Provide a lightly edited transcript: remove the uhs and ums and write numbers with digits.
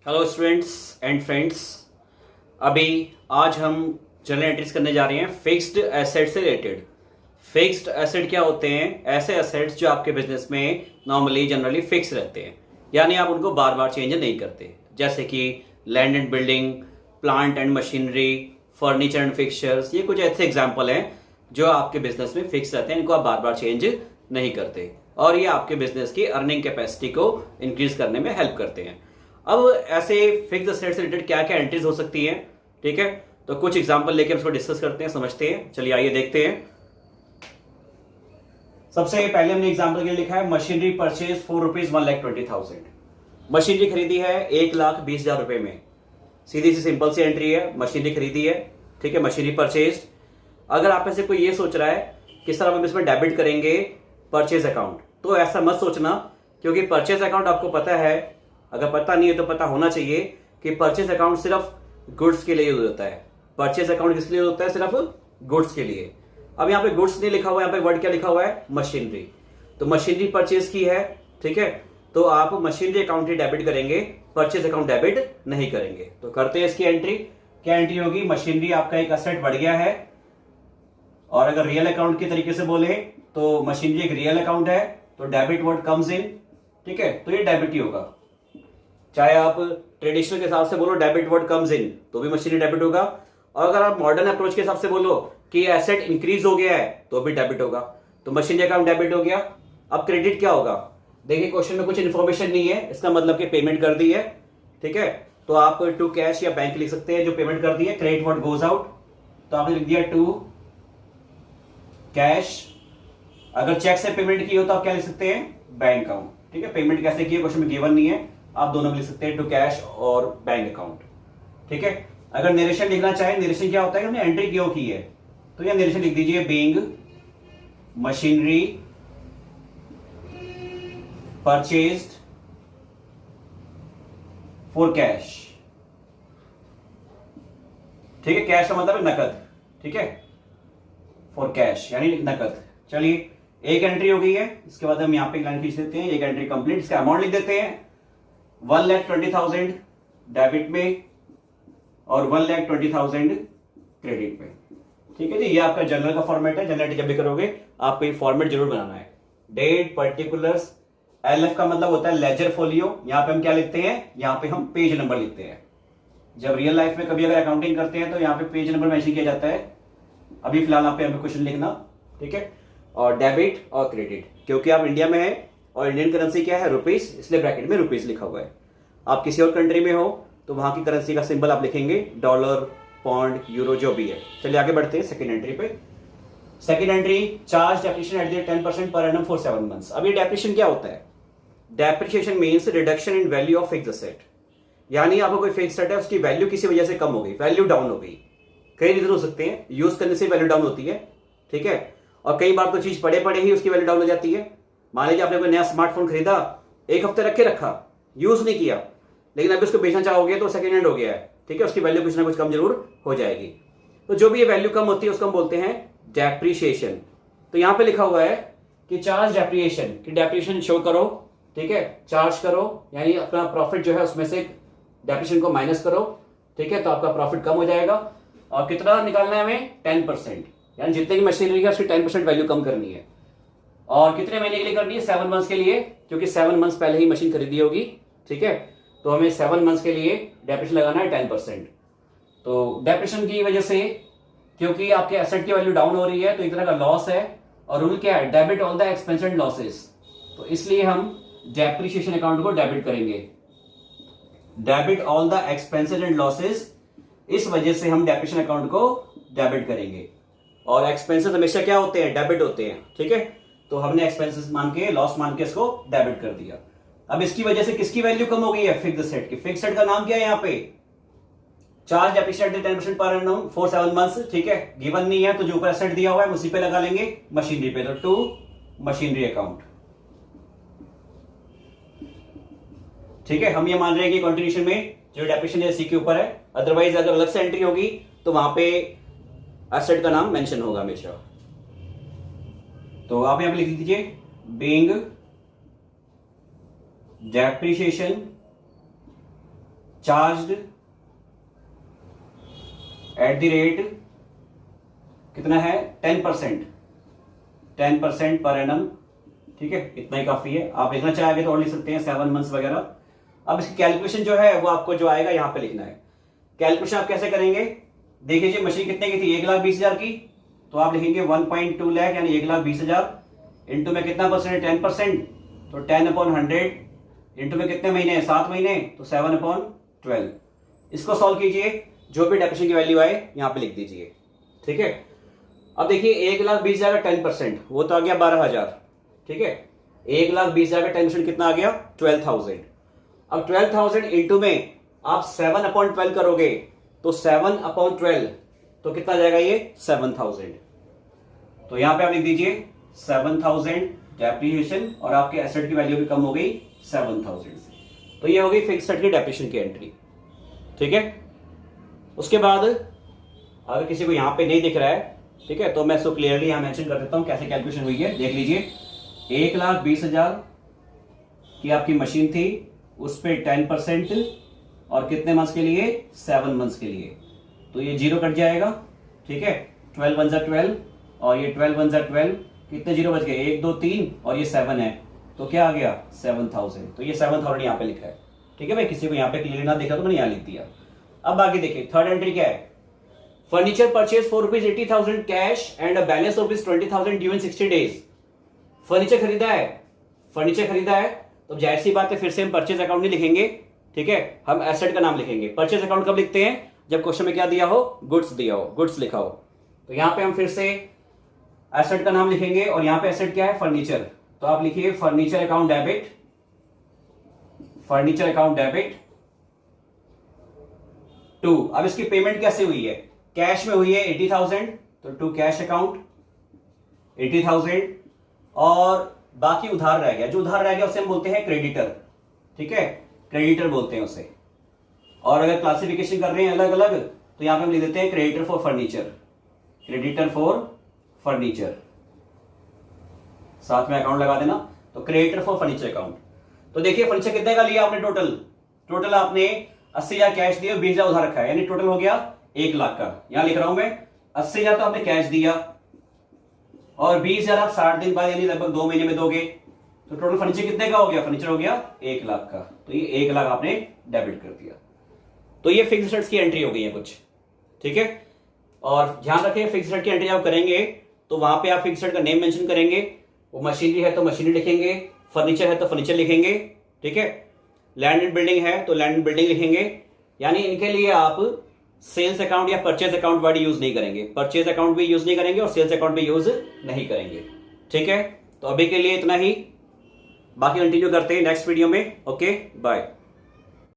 Hello students and friends. अभी आज हम जनरल एंट्रीज करने जा रहे हैं फिक्स्ड एसेट से रिलेटेड। फिक्स्ड एसेट क्या होते हैं? ऐसे एसेट्स जो आपके बिजनेस में नॉर्मली जनरली फिक्स रहते हैं, यानी आप उनको बार बार चेंज नहीं करते, जैसे कि land and building, plant and machinery, furniture and fixtures. ये कुछ ऐसे एग्जाम्पल हैं जो आपके बिजनेस में फिक्स रहते हैं, इनको आप बार बार चेंज नहीं करते और ये आपके बिजनेस की अर्निंग कैपेसिटी को इंक्रीज करने में हेल्प करते हैं। अब ऐसे फिक्स एसेट से रिलेटेड क्या क्या एंट्रीज हो सकती हैं, ठीक है? तो कुछ एग्जांपल लेके हम इसको डिस्कस करते हैं, समझते हैं। चलिए आइए देखते हैं। सबसे पहले हमने एग्जांपल के लिए लिखा है मशीनरी परचेज ₹4,1,20,000। मशीनरी खरीदी है 1,20,000 रुपए में। सीधी सी सिंपल सी एंट्री है, मशीनरी खरीदी है, ठीक है, मशीनरी परचेज। अगर आप में से कोई ये सोच रहा है कि सर हम इसमें डेबिट करेंगे परचेज अकाउंट, तो ऐसा मत सोचना, क्योंकि परचेज अकाउंट आपको पता है, अगर पता नहीं है तो पता होना चाहिए कि परचेज अकाउंट सिर्फ गुड्स के लिए यूज होता है। परचेज अकाउंट किस लिए होता है? सिर्फ गुड्स के लिए। अब यहाँ पे गुड्स नहीं लिखा हुआ है, यहाँ पे वर्ड क्या लिखा हुआ है? मशीनरी। तो मशीनरी परचेज की है, ठीक है, तो आप मशीनरी अकाउंट ही डेबिट करेंगे, परचेज अकाउंट डेबिट नहीं करेंगे। तो करते हैं इसकी एंट्री। क्या एंट्री होगी? मशीनरी आपका एक असेट बढ़ गया है, और अगर रियल अकाउंट के तरीके से बोले तो मशीनरी एक रियल अकाउंट है, तो डेबिट वर्ड कम्स इन, ठीक है, तो ये डेबिट ही होगा। चाहे आप ट्रेडिशनल के हिसाब से बोलो डेबिट वर्ड कम्स इन, तो भी मशीनरी डेबिट होगा, और अगर आप मॉडर्न अप्रोच के हिसाब से बोलो कि एसेट इंक्रीज हो गया है, तो भी डेबिट होगा। तो मशीनरी अकाउंट डेबिट हो गया। अब क्रेडिट क्या होगा? देखिए क्वेश्चन में कुछ इन्फॉर्मेशन नहीं है, इसका मतलब कि पेमेंट कर दी है, ठीक है, तो आप टू कैश या बैंक लिख सकते हैं जो पेमेंट कर दी है। क्रेडिट वर्ड गोज आउट, तो आपने लिख दिया टू कैश। अगर चेक से पेमेंट की हो तो आप क्या लिख सकते हैं? बैंक अकाउंट, ठीक है। पेमेंट कैसे की है क्वेश्चन में गिवन नहीं है, आप दोनों में लिख सकते हैं, टू कैश और बैंक अकाउंट, ठीक है। अगर नरेशन लिखना चाहे, नरेशन क्या होता है कि हमने एंट्री क्यों की है, तो यह नरेशन लिख दीजिए, being machinery purchased for cash, ठीक है। कैश का मतलब है नकद, ठीक है, फॉर कैश यानी नकद। चलिए एक एंट्री हो गई है, इसके बाद हम यहां पे लाइन खींच देते हैं, एक एंट्री कंप्लीट। इसका अमाउंट लिख देते हैं 1,20,000 डेबिट में और 1,20,000 क्रेडिट में, ठीक है जी। ये आपका जनरल का फॉर्मेट है, जनरल जब भी करोगे आपको ये फॉर्मेट जरूर बनाना है। डेट, पर्टिकुलर्स, एलएफ का मतलब होता है लेजर फोलियो। यहां पे हम क्या लिखते हैं? यहां पे हम पेज नंबर लिखते हैं। जब रियल लाइफ में कभी अगर अकाउंटिंग करते हैं तो यहाँ पे पेज नंबर मेंशन किया जाता है। अभी फिलहाल यहाँ पे हमें क्वेश्चन लिखना, ठीक है। और डेबिट और क्रेडिट, क्योंकि आप इंडिया में है और इंडियन करेंसी क्या है? रुपीस, इसलिए ब्रैकेट में रुपीस लिखा हुआ है। आप किसी और कंट्री में हो तो वहां की करेंसी का सिंबल आप लिखेंगे, डॉलर, पौंड, यूरो, जो भी है। चलिए आगे बढ़ते हैं सेकंड एंट्री पे। Second entry, charge depreciation at the 10% per annum for 7 months. अब ये डेप्रिसिएशन क्या होता है? Depreciation means reduction in value of fixed asset, यानी आपको कोई फिक्स्ड एसेट है, उसकी वैल्यू किसी वजह से कम हो गई, वैल्यू डाउन हो गई। कई रीजन हो सकते हैं, यूज करने से वैल्यू डाउन होती है, ठीक है, और कई बार तो चीज पड़े पड़े ही उसकी वैल्यू डाउन हो जाती है। मान लीजिए आपने कोई नया स्मार्टफोन खरीदा, एक हफ्ते रखा, यूज नहीं किया, लेकिन अभी उसको बेचना चाहोगे तो सेकंड हैंड हो गया है, ठीक है, उसकी वैल्यू कुछ ना कुछ कम जरूर हो जाएगी। तो जो भी ये वैल्यू कम होती है उसको हम बोलते हैं डेप्रिसिएशन। तो यहां पे लिखा हुआ है कि चार्ज डेप्रिसिएशन, कि डेप्रिसिएशन शो करो, ठीक है, चार्ज करो, यानी अपना प्रॉफिट जो है उसमें से डेप्रिसिएशन को माइनस करो, ठीक है, तो आपका प्रॉफिट कम हो जाएगा। और कितना निकालना है हमें? 10%, यानी जितने की मशीनरी है उसकी 10% वैल्यू कम करनी है। और कितने महीने के लिए करनी है? 7 मंथ्स के लिए, क्योंकि 7 मंथ्स पहले ही मशीन खरीदी होगी, ठीक है, तो हमें 7 मंथ्स के लिए डेप्रिसिएशन लगाना है 10%। तो डेप्रिसिएशन की वजह से, क्योंकि आपके एसेट की वैल्यू डाउन हो रही है, तो एक तरह का लॉस है, और रूल क्या है? Debit all the expense and losses. तो इसलिए हम डेप्रिसिएशन अकाउंट को डेबिट करेंगे, debit all the expenses and losses. इस वजह से हम डेप्रिसिएशन अकाउंट को डेबिट करेंगे, और एक्सपेंसेस हमेशा क्या होते हैं? डेबिट होते हैं, ठीक है। तो हमने एक्सपेंसेस मान के, लॉस मान के इसको डेबिट कर दिया। अब इसकी वजह से किसकी वैल्यू कम हो गई है? फिक्स्ड एसेट की। फिक्स्ड एसेट का नाम क्या है यहाँ पे? Charge depreciate 10% per annum for 7 months, ठीक है, गिवन नहीं है तो जो ऊपर एसेट दिया हुआ है उसी पे लगा लेंगे, मशीनरी पे, तो टू मशीनरी अकाउंट, ठीक है। हम ये मान रहे हैं कि कंटिन्यूशन में जो डेप्रिसिएशन है सी के ऊपर है, अदरवाइज अगर अलग से एंट्री होगी तो वहां पे एसेट का नाम मेंशन होगा हमेशा। तो आप यहां पे लिख दीजिए, being depreciation charged at the rate कितना है 10%, 10% पर एनम, ठीक है, इतना ही काफी है। आप लिखना चाहेंगे तो और लिख सकते हैं 7 मंथ्स वगैरह। अब इसकी कैलकुलेशन जो है वो आपको जो आएगा यहां पे लिखना है। कैलकुलेशन आप कैसे करेंगे, देखिए जी मशीन कितने की थी, 1,20,000 की, तो आप लिखेंगे 1.2 लाख यानी 1,20,000 इंटू में कितना परसेंट है 10%, तो 10/100 इंटू में कितने महीने हैं 7 महीने, तो 7/12। इसको सॉल्व कीजिए, जो भी डेप्रिसिएशन की वैल्यू आए यहां पे लिख दीजिए, ठीक है। अब देखिए 1,20,000 का 10% वो तो आ गया 12,000, ठीक है। 1,20,000 का 10% कितना आ गया 12,000। अब 12,000 इंटू में आप 7/12 करोगे तो 7/12 तो कितना जाएगा ये 7,000। तो यहां पे आप लिख दीजिए 7,000 डेप्रिसिएशन और आपके एसेट की वैल्यू भी कम हो गई 7,000 से। तो ये हो गई फिक्स्ड एसेट की डेप्रिसिएशन की एंट्री, ठीक है। उसके बाद अगर किसी को यहां पे नहीं दिख रहा है, ठीक है, तो मैं इसको क्लियरली यहां मेंशन कर देता हूं कैसे कैलकुलेशन हुई है, देख लीजिए। 1,20,000 की आपकी मशीन थी, उस पे 10% और कितने मंथ्स के लिए 7 मंथ्स के लिए, तो ये 0 कट जाएगा, ठीक है। 12 1 12 और ये 12 1 12, कितने 0 बच गए 1 2 3 और ये 7 है, तो क्या आ गया 7,000। तो ये 7,000 यहाँ पे लिखा है, ठीक है भाई। किसी को यहाँ पे क्लियर ना देखा तो मैंने यहाँ लिख दिया। अब आगे देखिए थर्ड एंट्री क्या है, furniture purchase for ₹80,000 cash and a balance of ₹20,000 due in 60 days. Furniture खरीदा है, फर्नीचर खरीदा है, तो जाहिर सी बात है फिर से हम परचेज अकाउंट नहीं लिखेंगे, ठीक है, हम एसेट का नाम लिखेंगे। परचेज अकाउंट कब लिखते हैं, जब क्वेश्चन में क्या दिया हो, गुड्स दिया हो, गुड्स लिखा हो। तो यहां पे हम फिर से एसेट का नाम लिखेंगे और यहां पे एसेट क्या है फर्नीचर, तो आप लिखिए furniture account debit, furniture account debit to. अब इसकी पेमेंट कैसे हुई है, कैश में हुई है 80,000, तो टू कैश अकाउंट 80,000 और बाकी उधार रह गया, जो उधार रह गया उसे हम बोलते हैं क्रेडिटर, ठीक है, क्रेडिटर बोलते हैं उसे। और अगर क्लासिफिकेशन कर रहे हैं अलग अलग तो यहां पे हम लिख देते हैं creditor for furniture, creditor for furniture, साथ में अकाउंट लगा देना, तो क्रेडिटर फॉर फर्नीचर अकाउंट। तो देखिए फर्नीचर कितने का लिया आपने, टोटल आपने 80,000 कैश दिए, 20,000 उधार रखा है, यानी टोटल हो गया 1 लाख का। यहां लिख रहा हूं मैं 80,000 तो आपने कैश दिया और 20,000 आप 60 दिन बाद यानी लगभग 2 महीने में दोगे, तो टोटल फर्नीचर कितने का हो गया, फर्नीचर हो गया 1 लाख का। तो ये 1 लाख आपने डेबिट कर दिया। तो ये फिक्स्ड एसेट्स की एंट्री हो गई है कुछ, ठीक है। और ध्यान रखें फिक्स्ड एसेट की एंट्री आप करेंगे तो वहां पे आप फिक्स्ड एसेट का नेम मेंशन करेंगे, वो मशीनरी है तो मशीनरी लिखेंगे, फर्नीचर है तो फर्नीचर लिखेंगे, ठीक है। लैंड एंड बिल्डिंग है तो लैंड एंड बिल्डिंग लिखेंगे, यानी इनके लिए आप सेल्स अकाउंट या परचेज अकाउंट वर्ड यूज नहीं करेंगे, परचेज अकाउंट भी यूज नहीं करेंगे और सेल्स अकाउंट भी यूज नहीं करेंगे, ठीक है। तो अभी के लिए इतना ही, बाकी कंटिन्यू करते हैं नेक्स्ट वीडियो में। Okay bye.